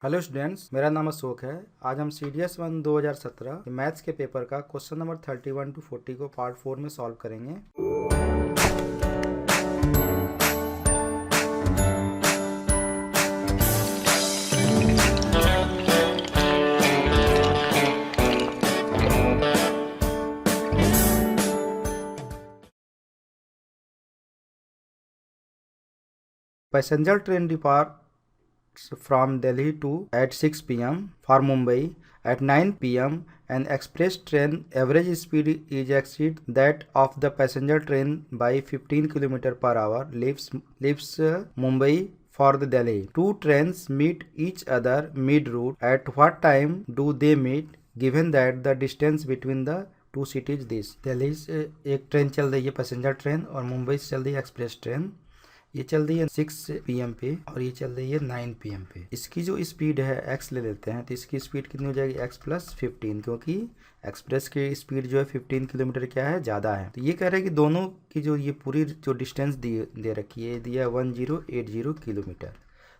Hello students, मेरा नाम अशोक है। आज हम CDS 1 2017 मैथ्स के पेपर का क्वेश्चन नंबर 31 to 40 को पार्ट 4 में सॉल्व करेंगे। Passenger train depart from Delhi to at 6 p.m. for Mumbai at 9 p.m. An express train average speed is exceed that of the passenger train by 15 km per hour leaves Mumbai for the Delhi. Two trains meet each other mid route. At what time do they meet? Given that the distance between the two cities this. Delhi से एक train चल रही है passenger train और मुंबई से चल रही है एक्सप्रेस ट्रेन। ये चल रही है 6 PM पे और ये चल रही है 9 PM पे। इसकी जो स्पीड है x ले लेते हैं तो इसकी स्पीड कितनी हो जाएगी x + 15, क्योंकि एक्सप्रेस की स्पीड जो है 15 किलोमीटर क्या है ज़्यादा है। तो ये कह रहे हैं कि दोनों की जो ये पूरी जो डिस्टेंस दे रखी है दिया 1080 किलोमीटर।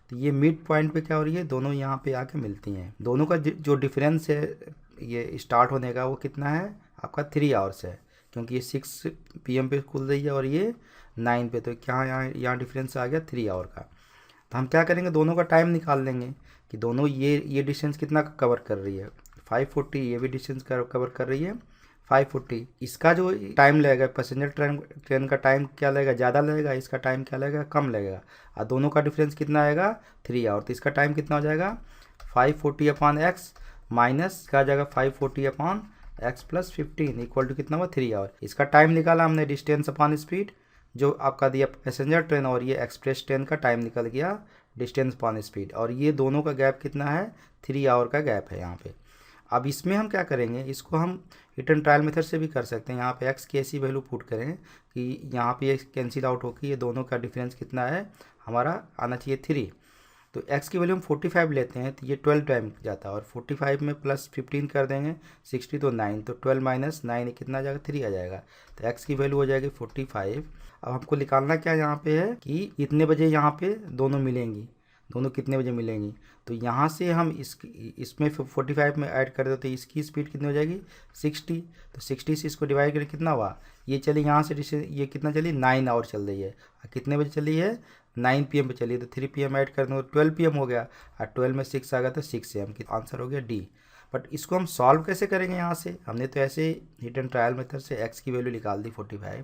तो ये मिड पॉइंट पे क्या हो रही है, दोनों यहाँ पे आके मिलती हैं। दोनों का जो डिफरेंस है ये स्टार्ट होने का वो कितना है आपका 3 आवर्स है, क्योंकि ये 6 PM पे खुल रही है और ये 9 पे। तो क्या यहाँ डिफरेंस आ गया 3 आवर का। तो हम क्या करेंगे, दोनों का टाइम निकाल लेंगे कि दोनों ये डिस्टेंस कितना कवर कर रही है 540, ये भी डिस्टेंस कवर कर रही है 540। इसका जो टाइम लगेगा पैसेंजर ट्रेन का टाइम क्या लगेगा, ज़्यादा लगेगा, इसका टाइम क्या लगेगा, कम लगेगा। और दोनों का डिफरेंस कितना आएगा 3 आवर। तो इसका टाइम कितना हो जाएगा 540/x माइनस क्या हो जाएगा 540/x + 15 इक्वल टू कितना हुआ 3 आवर। इसका टाइम निकाला हमने डिस्टेंस अपॉन स्पीड, जो आपका दिया पैसेंजर ट्रेन और ये एक्सप्रेस ट्रेन का टाइम निकल गया डिस्टेंस अपॉन स्पीड, और ये दोनों का गैप कितना है 3 आवर का गैप है यहाँ पे। अब इसमें हम क्या करेंगे, इसको हम हिट एंड ट्रायल मेथड से भी कर सकते हैं। यहाँ पे x की ऐसी वैल्यू पुट करें कि यहाँ पे कैंसिल आउट होकर ये दोनों का डिफरेंस कितना है हमारा आना चाहिए 3। तो x की वैल्यू हम 45 लेते हैं तो ये 12 टाइम जाता है, और 45 में प्लस 15 कर देंगे 60 तो 9, तो 12 - 9 कितना आ जाएगा 3 आ जाएगा। तो x की वैल्यू हो जाएगी 45। अब हमको निकालना क्या यहाँ पे है कि इतने बजे यहाँ पे दोनों मिलेंगी, दोनों कितने बजे मिलेंगी। तो यहाँ से हम इसमें 45 में ऐड कर देते तो इसकी स्पीड कितनी हो जाएगी 60। तो 60 से इसको डिवाइड करें कितना हुआ, ये चली यहाँ से ये कितना चली 9 आवर चल रही है। कितने बजे चली है 9 PM पे चली है, तो 3 PM ऐड कर देंगे 12 PM हो गया, और 12 में 6 आ गया तो 6 AM की आंसर हो गया डी। बट इसको हम सॉल्व कैसे करेंगे, यहाँ से हमने तो ऐसे हिट एंड ट्रायल मेथड से x की वैल्यू निकाल दी 45।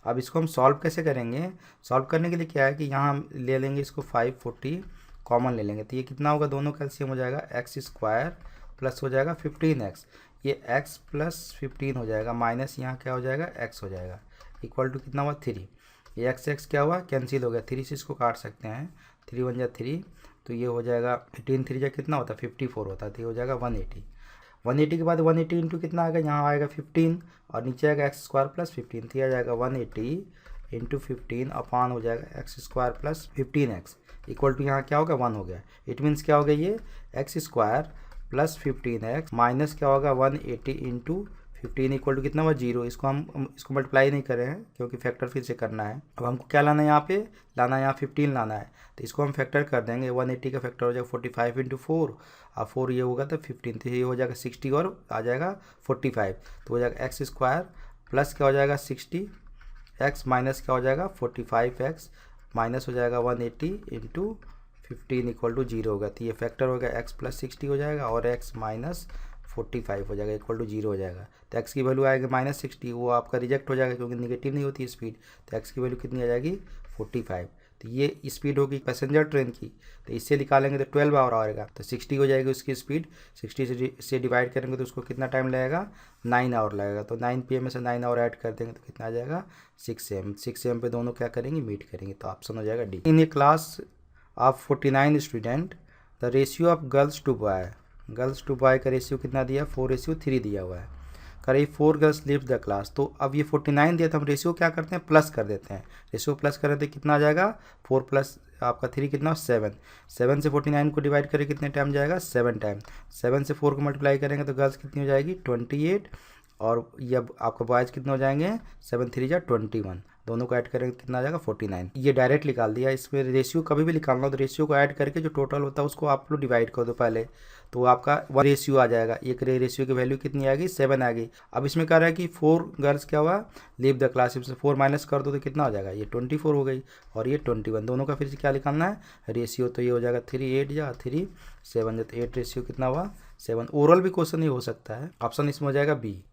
अब इसको हम सॉल्व कैसे करेंगे, सॉल्व करने के लिए क्या है कि यहाँ हम ले लेंगे इसको 540 कॉमन ले लेंगे, तो ये कितना होगा दोनों कैल्शियम हो जाएगा x² प्लस हो जाएगा 15x, ये x + 15 हो जाएगा माइनस यहाँ क्या हो जाएगा x हो जाएगा इक्वल टू कितना हुआ 3। ये x क्या हुआ कैंसिल हो गया, 3 से इसको काट सकते हैं, 3 × 1 = 3, तो ये हो जाएगा 18 3 कितना होता है 54 होता है, तो ये हो जाएगा 180। 180 के बाद 180 इंटू कितना आएगा, यहाँ आएगा 15 और नीचे आएगा x² + 15, तो यह आ जाएगा 180 इंटू 15 अपान हो जाएगा x² + 15x इक्वल टू यहाँ क्या होगा 1 हो गया। इट मीन्स क्या हो गया ये x² + 15x माइनस क्या होगा 180 इंटू 15 इक्वल टू कितना हुआ 0। इसको इसको मल्टीप्लाई नहीं कर रहे हैं क्योंकि फैक्टर फिर से करना है। अब हमको क्या लाना है यहाँ पे, लाना है यहाँ 15 लाना है, तो इसको हम फैक्टर कर देंगे। 180 का फैक्टर हो जाएगा 45 इंटू 4, और 4 ये होगा तो 15, तो ये हो जाएगा 60 और आ जाएगा 45, तो हो जाएगा x² प्लस क्या हो जाएगा 60x माइनस क्या हो जाएगा 45x माइनस हो जाएगा 180 इंटू 15 इक्वल टू 0 होगा। तो ये फैक्टर हो गया x + 60 हो जाएगा और x - 45 हो जाएगा इक्वल टू 0 हो जाएगा। तो x की वैल्यू आएगी -60, वो आपका रिजेक्ट हो जाएगा क्योंकि निगेटिव नहीं होती स्पीड। तो x की वैल्यू कितनी आ जाएगी 45। तो ये स्पीड होगी पैसेंजर ट्रेन की, तो इससे निकालेंगे तो 12 आवर आएगा, तो 60 हो जाएगी उसकी स्पीड। 60 से डिवाइड करेंगे तो उसको कितना टाइम लगेगा 9 आवर लगेगा। तो 9 PM में से 9 आवर ऐड कर देंगे तो कितना आ जाएगा 6 AM। 6 AM पे दोनों क्या करेंगे मीट करेंगे, तो ऑप्शन हो जाएगा D. In a class of 49 student the ratio of girls to boy का रेशियो कितना दिया 4:3 दिया हुआ है। करें 4 गर्ल्स लीव द क्लास, तो अब ये 49 दिया तो हम रेशियो क्या करते हैं प्लस कर देते हैं। रेशियो प्लस करें तो कितना आ जाएगा 4 प्लस आपका 3 कितना 7 से 49 को डिवाइड करें कितने टाइम जाएगा 7 टाइम। 7 से 4 को मल्टीप्लाई करेंगे तो गर्ल्स कितनी हो जाएगी 28, और ये अब आपका बॉयज़ कितने हो जाएंगे 7 3 = 21। दोनों को ऐड करेंगे कितना आ जाएगा 49। ये डायरेक्ट निकाल दिया। इसमें रेशियो कभी भी निकालना हो तो रेशियो को ऐड करके जो टोटल होता है उसको आप लोग डिवाइड कर दो पहले, तो आपका 1 रेशियो आ जाएगा। एक रेशियो की वैल्यू कितनी आएगी 7 आ गई। अब इसमें कह रहा है कि 4 गर्ल्स क्या हुआ लीव द क्लास, से 4 माइनस कर दो तो कितना हो जाएगा, ये 24 हो गई और ये 21। दोनों का फिर से क्या निकालना है रेशियो, तो ये हो जाएगा 3 8 या 3 7 तो 8 रेशियो कितना हुआ 7। ओरल भी क्वेश्चन ही हो सकता है। ऑप्शन इसमें हो जाएगा B.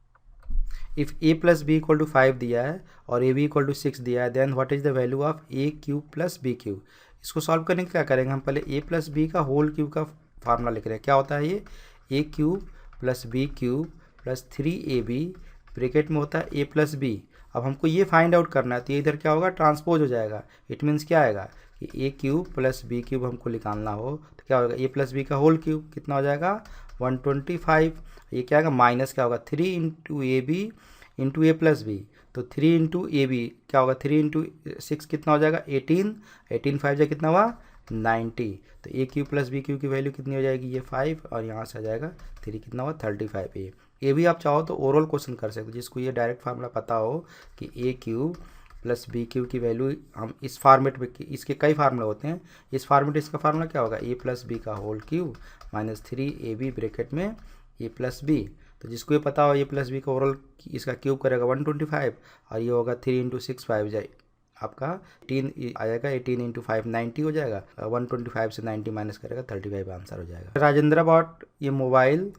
If a plus B equal to 5 दिया है और ए बी इक्वल टू 6 दिया है, then what is the value of A cube plus B cube. इसको सॉल्व करने का क्या करेंगे हम, पहले a प्लस बी का होल क्यूब का फार्मूला लिख रहे हैं। क्या होता है ये a cube plus B cube plus 3ab bracket में होता है a प्लस बी। अब हमको ये फाइंड आउट करना है तो ये इधर क्या होगा ट्रांसपोज हो जाएगा। इट मीन्स क्या आएगा कि a cube plus B cube हमको निकालना हो तो क्या होगा a प्लस बी का होल क्यूब कितना हो जाएगा 125। ये क्या आएगा माइनस क्या होगा 3 into A B into A plus B, तो 3 इंटू ए बी क्या होगा 3 इंटू 6 कितना हो जाएगा 18, 18 5 जा कितना हुआ 90। तो ए क्यू प्लस बी क्यू की वैल्यू कितनी हो जाएगी ये 5 और यहाँ से आ जाएगा 3 कितना हुआ 35। ए भी आप चाहो तो ओरल क्वेश्चन कर सकते हो जिसको ये डायरेक्ट फार्मूला पता हो कि ए क्यूब प्लस बी क्यू की वैल्यू हम इस फॉर्मेट में, इसके कई फार्मूले होते हैं, इस फॉर्मेट इसका फार्मूला क्या होगा ए प्लस बी का whole cube minus 3ab bracket में ए प्लस बी। तो जिसको ये पता हो ए प्लस बी का ओरल इसका क्यूब करेगा 125 और ये होगा 3 इंटू 6 5 जाए आपका 18 आ जाएगा 18 इंटू 5 90 हो जाएगा। 125 से 90 माइनस करेगा 35 आंसर हो जाएगा। राजेंद्र बॉट ये mobile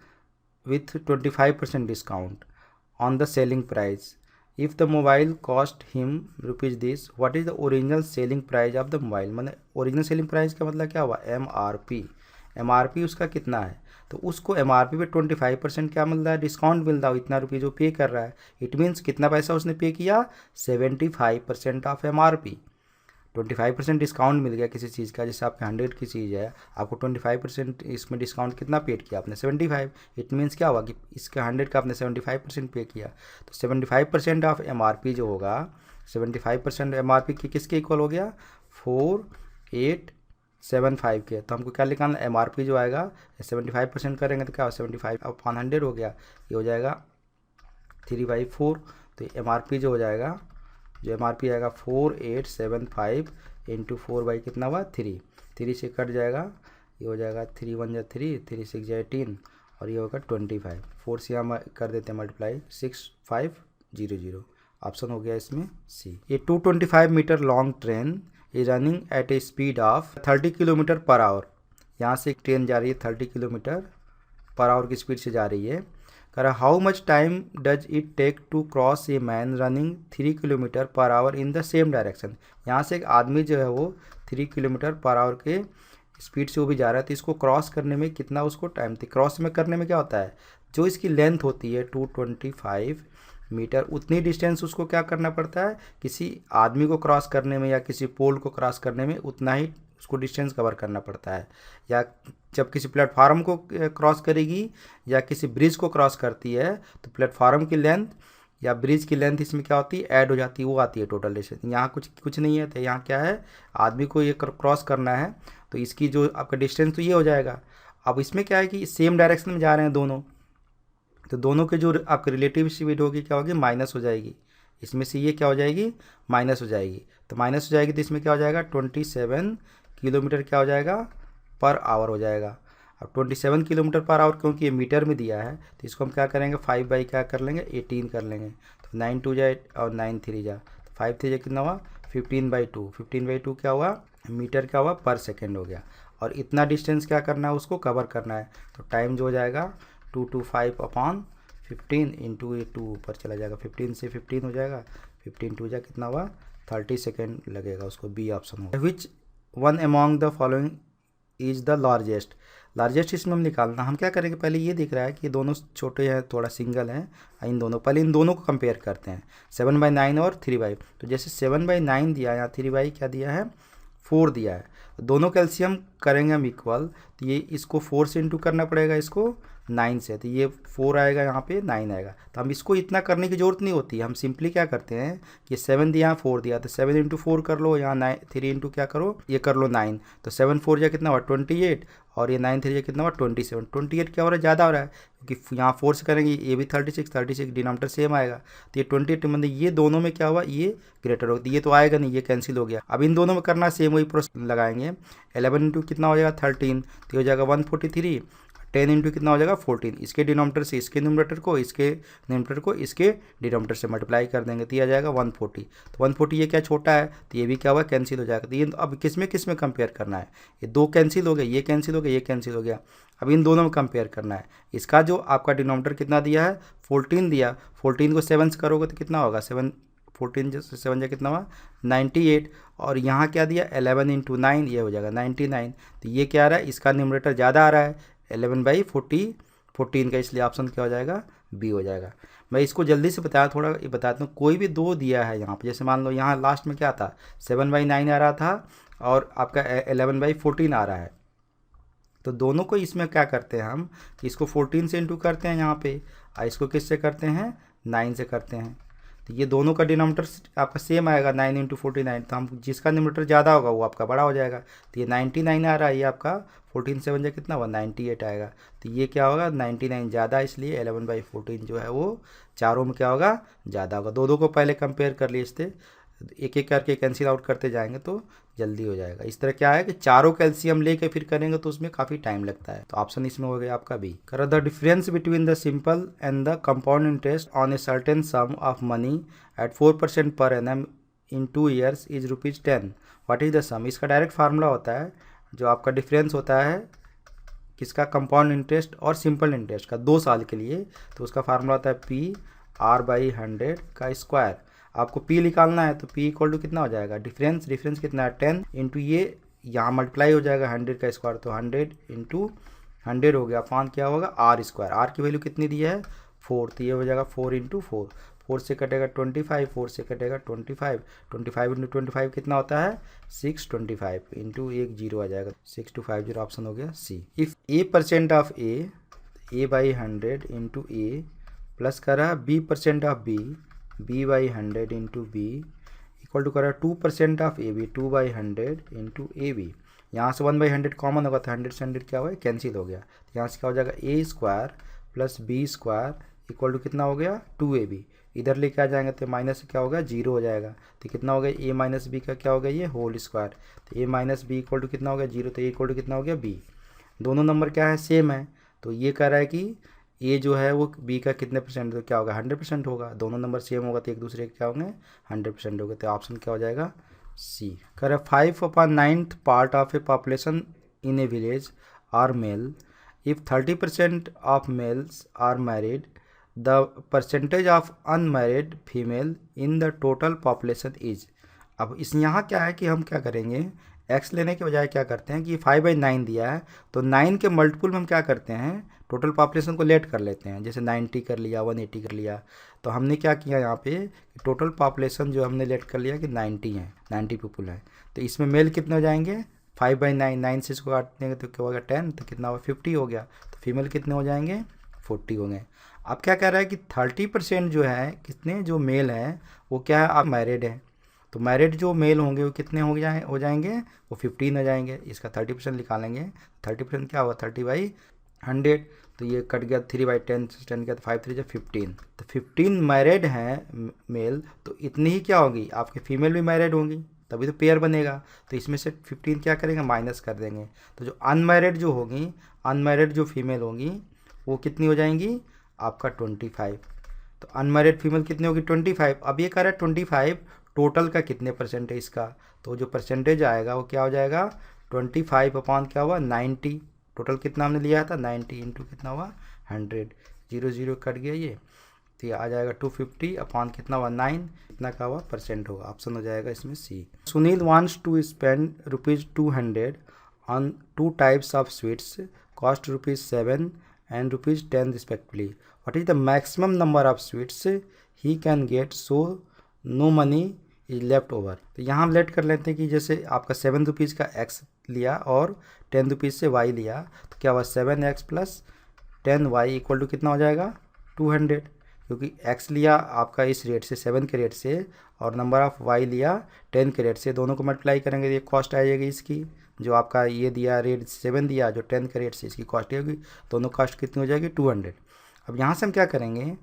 with 25% discount on the selling price. If the mobile cost him rupees this, what is the original selling price of the mobile. मतलब ओरिजिनल सेलिंग प्राइस का मतलब क्या हुआ MRP। MRP उसका कितना है तो उसको MRP पे 25% क्या मिल रहा है डिस्काउंट मिल रहा है, इतना रुपये जो पे कर रहा है। इट मीन्स कितना पैसा उसने पे किया 75% ऑफ MRP। 25% डिस्काउंट मिल गया किसी चीज़ का, जैसे आपके 100 की चीज़ है आपको 25% इसमें डिस्काउंट कितना पेड किया आपने 75। इट मीन्स क्या हुआ कि इसके 100 का आपने 75% पे किया, तो 75% ऑफ MRP जो होगा 75% MRP की किसके इक्वल हो गया 4875 के। तो हमको क्या निकालना MRP जो आएगा 75% करेंगे तो क्या हो 75/100 हो गया, ये हो जाएगा 3/4। तो MRP जो हो जाएगा जो MRP आएगा 4875 इंटू 4 बाई कितना हुआ 3 से कट जाएगा, ये हो जाएगा 3 1 जा 3 3 6 जा 18 और ये होगा 25। 4 से हम कर देते हैं मल्टीप्लाई 6500। ऑप्शन हो गया इसमें सी। ये 225 metre long train is running at a speed of 30 kilometre per hour. यहाँ से एक ट्रेन जा रही है 30 किलोमीटर पर आवर की स्पीड से जा रही है। कह रहा how much time does it take to cross a man running 3 kilometre per hour in the same direction. यहाँ से एक आदमी जो है वो 3 किलोमीटर पर आवर के स्पीड से वो भी जा रहा है, तो इसको क्रॉस करने में कितना उसको टाइम थी। क्रॉस में करने में क्या होता है जो इसकी लेंथ होती है 225 मीटर, उतनी डिस्टेंस उसको क्या करना पड़ता है किसी आदमी को क्रॉस करने में या किसी पोल को क्रॉस करने में उतना ही उसको डिस्टेंस कवर करना पड़ता है। या जब किसी प्लेटफार्म को क्रॉस करेगी या किसी ब्रिज को क्रॉस करती है तो प्लेटफार्म की लेंथ या ब्रिज की लेंथ इसमें क्या होती है ऐड हो जाती है, वो आती है टोटल डिस्टेंस। यहाँ कुछ नहीं है, तो यहाँ क्या है आदमी को ये क्रॉस करना है तो इसकी जो आपका डिस्टेंस तो ये हो जाएगा। अब इसमें क्या है कि सेम डायरेक्शन में जा रहे हैं दोनों, तो दोनों के जो आपकी रिलेटिव स्पीड होगी क्या होगी माइनस हो जाएगी। इसमें से ये क्या हो जाएगी माइनस हो जाएगी, तो माइनस हो जाएगी तो इसमें क्या हो जाएगा 27 किलोमीटर क्या हो जाएगा पर आवर हो जाएगा। अब 27 किलोमीटर पर आवर क्योंकि ये मीटर में दिया है तो इसको हम क्या करेंगे 5 बाई क्या कर लेंगे 18 कर लेंगे, तो 9 2 जा और 9 3 जा, तो 5 3 जा कितना हुआ 15/2। 15/2 क्या हुआ मीटर क्या हुआ पर सेकेंड हो गया। और इतना डिस्टेंस क्या करना है उसको कवर करना है, तो टाइम जो हो जाएगा 225/15 इंटू ये 2 ऊपर चला जाएगा 15 से 15 हो जाएगा 15 2 जा कितना हुआ 30 सेकेंड लगेगा, उसको बी ऑप्शन होगा। Which one among the following is the largest. Largest इसमें हम निकालना, हम क्या करेंगे पहले ये दिख रहा है कि दोनों छोटे हैं थोड़ा सिंगल हैं, इन दोनों पहले इन दोनों को कंपेयर करते हैं 7/9 और 3/। तो जैसे 7/9 दिया है यहाँ 3/, क्या दिया है 4 दिया है, दोनों का एलसीएम करेंगे हम इक्वल, तो ये इसको 4 से इंटू करना पड़ेगा इसको 9 से, तो ये 4 आएगा, यहाँ पे 9 आएगा। तो हम इसको इतना करने की ज़रूरत नहीं होती, हम सिंपली क्या करते हैं कि 7 दिया 4 दिया, तो 7 इंटू 4 कर लो, यहाँ 9 3 इंटू क्या करो ये कर लो 9, तो 7 4 जा कितना हुआ 28, और ये 9 3 जा कितना हुआ 27। 28 क्या हो रहा है, ज़्यादा हो रहा है, क्योंकि यहाँ 4 से करेंगे ये भी 36 डिनोमिनेटर सेम आएगा, तो ये 28 मतलब ये दोनों में क्या हुआ, ये ग्रेटर होगा, ये तो आएगा नहीं, ये कैंसिल हो गया। अब इन दोनों में करना सेम वही प्रोसेस लगाएंगे। 11 इंटू कितना हो जाएगा 13, तो हो जाएगा 143, 10 इंटू कितना हो जाएगा 14, इसके डिनोमिनेटर से इसके न्यूमरेटर को, इसके न्यूमरेटर को इसके डिनोमिनेटर से मल्टीप्लाई कर देंगे, तो ये आ जाएगा 140। तो 140 ये क्या छोटा है, तो ये भी क्या हुआ कैंसिल हो जाएगा। तो ये अब किस में कंपेयर करना है, ये दो कैंसिल हो गए, ये कैंसिल हो गया, ये कैंसिल हो गया, अब इन दोनों में कंपेयर करना है। इसका जो आपका डिनोमिनेटर कितना दिया है 14 दिया, 14 को 7 से करोगे तो कितना होगा 7 14 से 7 जा कितना हुआ 98, और यहाँ क्या दिया 11 इंटू 9, ये हो जाएगा 99। तो ये क्या आ रहा है, इसका न्यूमरेटर ज़्यादा आ रहा है 11/14 का, इसलिए ऑप्शन क्या हो जाएगा बी हो जाएगा। मैं इसको जल्दी से थोड़ा ये बताता हूँ। कोई भी दो दिया है यहाँ पे, जैसे मान लो यहाँ लास्ट में क्या था 7/9 आ रहा था और आपका 11/14 आ रहा है, तो दोनों को इसमें क्या करते हैं हम कि इसको 14 से इंटू करते हैं यहाँ पे, और इसको किससे करते हैं 9 से करते हैं, तो ये दोनों का डिनोमिनेटर आपका सेम आएगा 9 इंटू 49, तो हम जिसका डिनोमिनेटर ज़्यादा होगा वो आपका बड़ा हो जाएगा। तो ये 99 आ रहा है, ये आपका 14 से 7 कितना हुआ 98 आएगा, तो ये क्या होगा 99 ज़्यादा, इसलिए 11/14 जो है वो चारों में क्या होगा ज़्यादा होगा। दो को पहले कंपेयर कर लिए, इससे एक एक करके कैंसिल आउट करते जाएंगे तो जल्दी हो जाएगा। इस तरह क्या है कि चारों कैल्शियम लेके फिर करेंगे तो उसमें काफ़ी टाइम लगता है, तो ऑप्शन इसमें हो गया आपका बी। कर the difference between the simple and the compound interest on a certain sum of money at 4% per annum in 2 years is ₹10। What is the sum. इसका डायरेक्ट फार्मूला होता है, जो आपका डिफरेंस होता है किसका कंपाउंड इंटरेस्ट और सिंपल इंटरेस्ट का 2 साल के लिए, तो उसका फार्मूला होता है PR/100 का स्क्वायर। आपको P निकालना है तो P इक्वल टू कितना हो जाएगा, डिफरेंस कितना है 10 इंटू ये यहाँ मल्टीप्लाई हो जाएगा 100 का स्क्वायर, तो 100 इंटू 100 हो गया, अपॉन क्या होगा R स्क्वायर। R की वैल्यू कितनी दी है 4, तो ये हो जाएगा 4 इंटू 4, 4 से कटेगा 25, 4 से कटेगा 25, 25 इंटू 25 कितना होता है 625 इंटू 1 0 आ जाएगा 6250, ऑप्शन हो गया C. If A% of A/100 into A plus करा B% of B/100 into B equal to करा 2% ऑफ AB 2/100 इंटू AB। यहाँ से 1/100 कॉमन होगा, तो 100 से 100 क्या हुआ कैंसिल हो गया, तो यहाँ से क्या हो जाएगा A square plus B square equal to कितना हो गया 2AB। इधर लेके आ जाएंगे तो माइनस से क्या होगा 0 हो जाएगा, तो कितना हो गया A माइनस बी का क्या हो गया ये होल स्क्वायर, तो A minus B equal to कितना हो गया 0, तो A इक्वल टू कितना हो गया B। दोनों नंबर क्या है सेम है, तो ये कह रहा है कि ए जो है वो बी का कितने परसेंट, तो क्या होगा 100% होगा। दोनों नंबर सेम होगा तो एक दूसरे के क्या होंगे 100% होंगे, तो ऑप्शन क्या हो जाएगा सी। कर 5/9 part of a population in a village are male, if 30% of males are married the percentage of unmarried female in the total population is. अब इस यहाँ क्या है कि हम क्या करेंगे, एक्स लेने के बजाय क्या करते हैं कि 5/9 दिया है तो 9 के मल्टीपल में हम क्या करते हैं टोटल पॉपुलेशन को लेट कर लेते हैं, जैसे 90 कर लिया 180 कर लिया। तो हमने क्या किया यहाँ पे टोटल पॉपुलेशन जो हमने लेट कर लिया कि 90 है, 90 पीपल है, तो इसमें मेल कितने हो जाएंगे 5/9, 9 से इसको काट देंगे तो क्या होगा 10, तो कितना होगा 50 हो गया, तो फीमेल कितने हो जाएंगे 40 हो गए। अब क्या कह रहा है कि 30% जो है कितने जो मेल हैं वो क्या है आप मैरिड है, तो मैरिड जो मेल होंगे वो कितने हो जाएंगे वो 15 हो जाएंगे। इसका 30% निकालेंगे, 30% क्या होगा 30/100, तो ये कट गया 3/10, 10 गया तो 5 3 15, तो 15 मैरिड हैं मेल, तो इतनी ही क्या होगी आपके फीमेल भी मैरिड होंगी तभी तो पेयर बनेगा, तो इसमें से 15 क्या करेंगे माइनस कर देंगे, तो जो अनमैरिड जो होगी अनमैरिड जो फीमेल होंगी वो कितनी हो जाएंगी आपका 25, तो अनमैरिड फीमेल कितनी होगी 25। अब ये कह रहा है 25 टोटल का कितने परसेंट है इसका, तो जो परसेंटेज आएगा वो क्या हो जाएगा 25 अपॉन क्या हुआ 90, टोटल कितना हमने लिया था 90 इंटू कितना हुआ 100, 0 0 कट गया ये, तो ये आ जाएगा 250 अपॉन कितना हुआ 9, कितना का हुआ परसेंट होगा, ऑप्शन हो जाएगा इसमें C. Sunil wants to spend ₹200 on 2 types of sweets cost ₹7 and ₹10 respectively. What is the maximum number of sweets he can get so no money left over. तो यहाँ हम लेट कर लेते हैं कि जैसे आपका 7 रुपीज़ का x लिया और 10 रुपीज़ से y लिया, तो क्या हुआ 7x plus 10y equal to कितना हो जाएगा 200, क्योंकि x लिया आपका इस रेट से 7 के रेट से और नंबर ऑफ y लिया 10 के रेट से, दोनों को मल्टीप्लाई करेंगे तो ये कॉस्ट आ जाएगी इसकी, जो आपका ये दिया रेट 7 दिया जो 10 के रेट से इसकी कॉस्ट होगी, दोनों कॉस्ट कितनी हो जाएगी 200। अब यहाँ से हम क्या करेंगे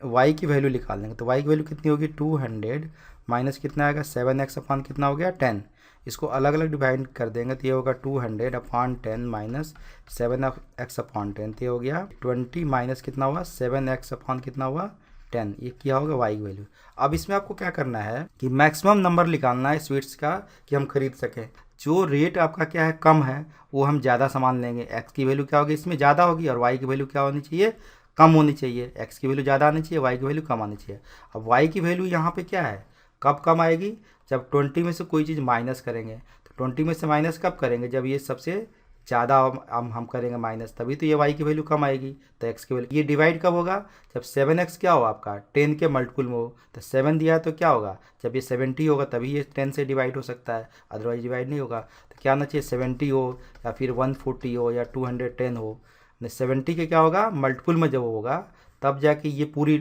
y की वैल्यू निकाल लेंगे, तो y की वैल्यू कितनी होगी 200 माइनस कितना आएगा 7x अपॉन कितना हो गया 10, इसको अलग अलग डिवाइड कर देंगे तो ये होगा 200 अपॉन 10 माइनस 7x अपॉन 10, तो ये हो गया 20 माइनस कितना हुआ 7x अपॉन कितना हुआ 10, ये क्या होगा y की वैल्यू। अब इसमें आपको क्या करना है कि मैक्सिमम नंबर निकालना है स्वीट्स का कि हम खरीद सकें। जो रेट आपका क्या है कम है वो हम ज़्यादा सामान लेंगे, x की वैल्यू क्या होगी इसमें ज़्यादा होगी और y की वैल्यू क्या होनी चाहिए कम होनी चाहिए, x की वैल्यू ज़्यादा आनी चाहिए y की वैल्यू कम आनी चाहिए। अब y की वैल्यू यहाँ पे क्या है कब कम आएगी, जब 20 में से कोई चीज़ माइनस करेंगे, तो 20 में से माइनस कब करेंगे जब ये सबसे ज़्यादा हम करेंगे माइनस, तभी तो ये y की वैल्यू कम आएगी। तो x की वैल्यू ये डिवाइड कब होगा जब 7x क्या हो आपका 10 के मल्टीपल में हो, तो 7 दिया है तो क्या होगा जब ये 70 होगा तभी ये 10 से डिवाइड हो सकता है, अदरवाइज डिवाइड नहीं होगा। तो क्या आना चाहिए 70 हो या फिर 140 हो या 210 हो, 70 के क्या होगा मल्टीपल में जब होगा तब जाके ये पूरी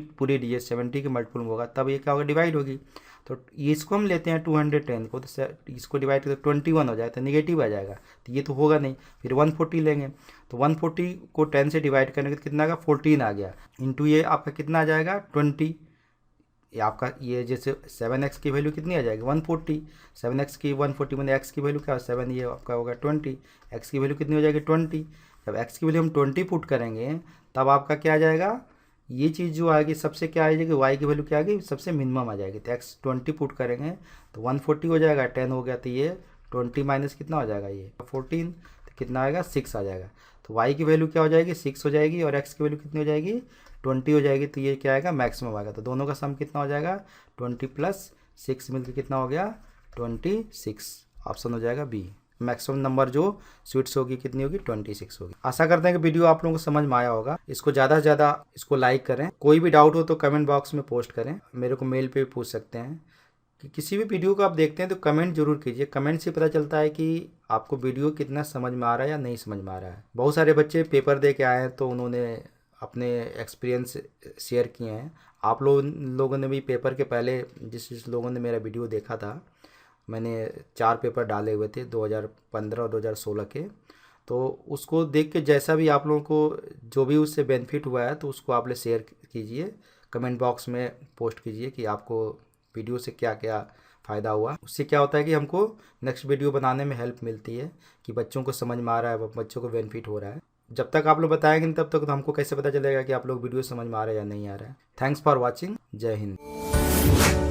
ये 70 के मल्टीपल में होगा तब ये क्या होगा डिवाइड होगी। तो इसको हम लेते हैं 210 को, तो इसको डिवाइड करते 21 हो जाए तो निगेटिव आ जाएगा, तो ये तो होगा नहीं। फिर 140 लेंगे तो 140 को 10 से डिवाइड करने के कितना आ गया 14 आ गया, इंटू ये आपका कितना आ जाएगा 20, ये आपका ये जैसे 7x की वैल्यू कितनी आ जाएगी 140, 7x की 140 मैंने x की वैल्यू क्या 7, ये आपका होगा 20, x की वैल्यू कितनी हो जाएगी 20। जब x की वैल्यू हम 20 पुट करेंगे तब आपका क्या आ जाएगा ये चीज़ जो आएगी सबसे क्या आ जाएगी y की वैल्यू क्या आएगी सबसे मिनिमम आ जाएगी, तो x 20 पुट करेंगे तो 140 हो जाएगा, 10 हो गया तो ये 20 माइनस कितना हो जाएगा ये 14, तो कितना आएगा 6 आ जाएगा। तो y की वैल्यू क्या हो जाएगी 6 हो जाएगी और x की वैल्यू कितनी हो जाएगी 20 हो जाएगी, तो ये क्या आएगा मैक्सिमम आएगा। तो दोनों का सम कितना हो जाएगा 20 प्लस 6 मिलकर कितना हो गया 26, ऑप्शन हो जाएगा बी। मैक्सिमम नंबर जो स्वीट्स होगी कितनी होगी 26 होगी। आशा करते हैं कि वीडियो आप लोगों को समझ में आया होगा। इसको ज़्यादा से ज़्यादा इसको लाइक करें, कोई भी डाउट हो तो कमेंट बॉक्स में पोस्ट करें, मेरे को मेल पे भी पूछ सकते हैं। कि किसी भी वीडियो को आप देखते हैं तो कमेंट जरूर कीजिए, कमेंट से पता चलता है कि आपको वीडियो कितना समझ में आ रहा है या नहीं समझ में आ रहा है। बहुत सारे बच्चे पेपर दे के आए हैं तो उन्होंने अपने एक्सपीरियंस शेयर किए हैं। आप लोगों ने भी पेपर के पहले जिस लोगों ने मेरा वीडियो देखा था, मैंने 4 पेपर डाले हुए थे 2015 और 2016 के, तो उसको देख के जैसा भी आप लोगों को जो भी उससे बेनिफिट हुआ है तो उसको आप लोग शेयर कीजिए, कमेंट बॉक्स में पोस्ट कीजिए कि आपको वीडियो से क्या क्या फ़ायदा हुआ। उससे क्या होता है कि हमको नेक्स्ट वीडियो बनाने में हेल्प मिलती है कि बच्चों को समझ में आ रहा है, बच्चों को बेनिफिट हो रहा है। जब तक आप लोग बताएंगे नहीं तब तक तो हमको कैसे पता चलेगा कि आप लोग वीडियो समझ में आ रहा है या नहीं आ रहा है। थैंक्स फॉर वॉचिंग, जय हिंद।